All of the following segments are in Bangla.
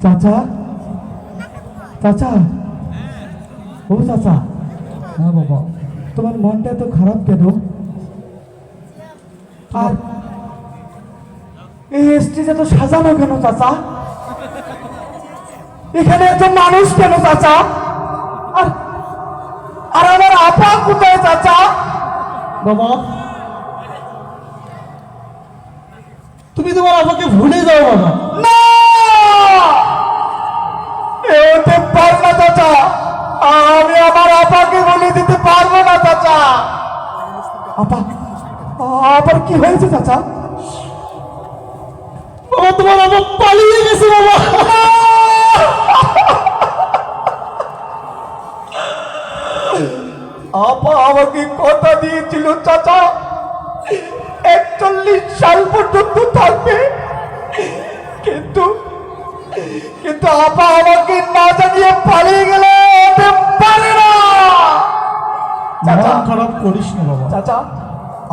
চাচা চাচা ও চাচা। হ্যাঁ বাবা। তোমার মনটা এত খারাপ কেন? আর এই স্টেজ এত সাজানো কেন চাচা? এখানে এত মানুষ কেন চাচা? আর আর আমার আপা কোথায় চাচা? বাবা তুমি তোমার আপাকে ভুলে যাও বাবা। না, এ হতে পারে না চাচা। আমি আমার আপাকে বলে দিতে পারবো না চাচা। আপা, আবার কি হয়েছে চাচা? বাবা তোমার আপা পালিয়ে গেছে বাবা। আপা আমাকে কথা দিয়েছিল চাচা 41 সাল পর্যন্ত থাকবে, কিন্তু কিন্তু আপা আমাকে না জানিয়ে পালিয়ে গেলে হতে পারে না। চাচা মন খারাপ করিস না বাবা। চাচা,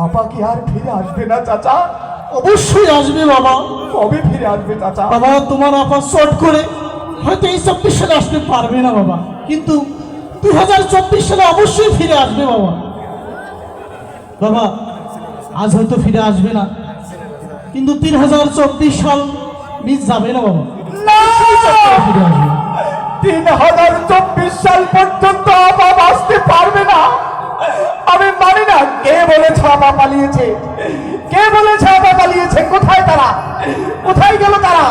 আপা কি আর ফিরে আসবে না চাচা? অবশ্যই আসবে বাবা। কবে ফিরে আসবে চাচা? বাবা তোমার আপা শর্ট করে হয়তো এই 24 সালে আসতে পারবে না বাবা, কিন্তু 2024 সালে অবশ্যই ফিরে আসবে বাবা। বাবা আজ হয়তো ফিরে আসবে না, কিন্তু 3024 সাল মিস যাবে না বাবা। না, ফিরে আসবে। 3024 সাল পর্যন্ত আপা বাঁচতে পারবে না। আমি মানি না। কে বলেছে আপা পালিয়েছে? কে বলেছে আপা পালিয়েছে? কোথায় তারা? কোথায় গেল তারা?